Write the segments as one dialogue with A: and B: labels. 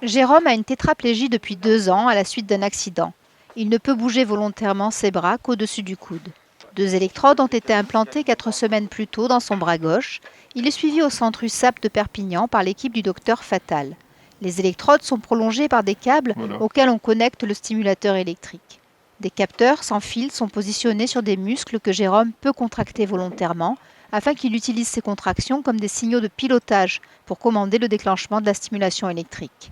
A: Jérôme a une tétraplégie depuis 2 ans à la suite d'un accident. Il ne peut bouger volontairement ses bras qu'au-dessus du coude. 2 électrodes ont été implantées 4 semaines plus tôt dans son bras gauche. Il est suivi au centre USAP de Perpignan par l'équipe du docteur Fatal. Les électrodes sont prolongées par des câbles auxquels on connecte le stimulateur électrique. Des capteurs sans fil sont positionnés sur des muscles que Jérôme peut contracter volontairement afin qu'il utilise ces contractions comme des signaux de pilotage pour commander le déclenchement de la stimulation électrique.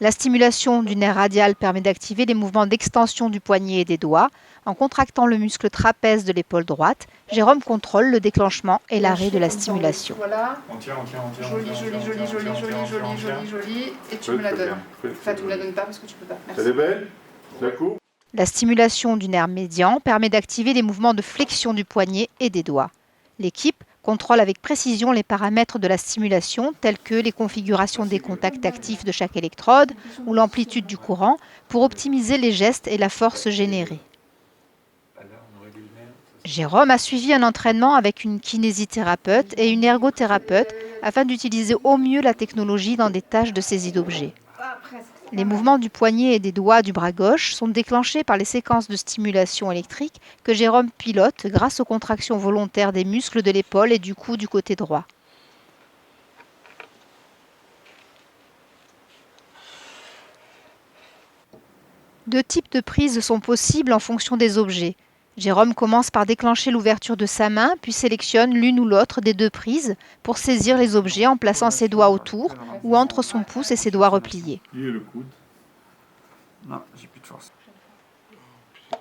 A: La stimulation du nerf radial permet d'activer les mouvements d'extension du poignet et des doigts. En contractant le muscle trapèze de l'épaule droite, Jérôme contrôle le déclenchement et l'arrêt de la stimulation.
B: Voilà. Joli. Et tu me la donnes. Enfin, tu me la donnes pas parce que tu peux pas. Merci.
C: Elle est belle. La coupe.
A: La stimulation du nerf médian permet d'activer les mouvements de flexion du poignet et des doigts. L'équipe contrôle avec précision les paramètres de la stimulation tels que les configurations des contacts actifs de chaque électrode ou l'amplitude du courant pour optimiser les gestes et la force générée. Jérôme a suivi un entraînement avec une kinésithérapeute et une ergothérapeute afin d'utiliser au mieux la technologie dans des tâches de saisie d'objets. Les mouvements du poignet et des doigts du bras gauche sont déclenchés par les séquences de stimulation électrique que Jérôme pilote grâce aux contractions volontaires des muscles de l'épaule et du cou du côté droit. Deux types de prises sont possibles en fonction des objets. Jérôme commence par déclencher l'ouverture de sa main, puis sélectionne l'une ou l'autre des 2 prises pour saisir les objets en plaçant ses doigts autour ou entre son pouce et ses doigts repliés.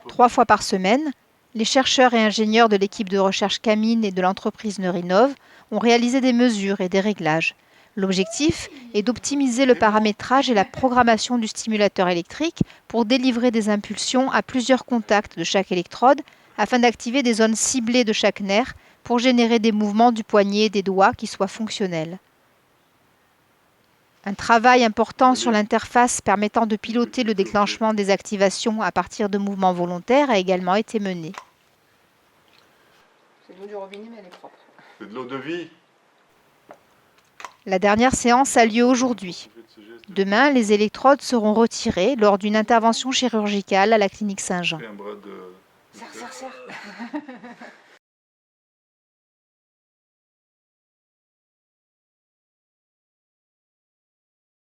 A: 3 fois par semaine, les chercheurs et ingénieurs de l'équipe de recherche Camine et de l'entreprise Neurinov ont réalisé des mesures et des réglages. L'objectif est d'optimiser le paramétrage et la programmation du stimulateur électrique pour délivrer des impulsions à plusieurs contacts de chaque électrode afin d'activer des zones ciblées de chaque nerf pour générer des mouvements du poignet et des doigts qui soient fonctionnels. Un travail important sur l'interface permettant de piloter le déclenchement des activations à partir de mouvements volontaires a également été mené.
B: C'est de l'eau du robinet, mais elle est propre.
C: C'est de l'eau de vie.
A: La dernière séance a lieu aujourd'hui. Demain, les électrodes seront retirées lors d'une intervention chirurgicale à la clinique Saint-Jean.
C: Un bras de...
B: Serre.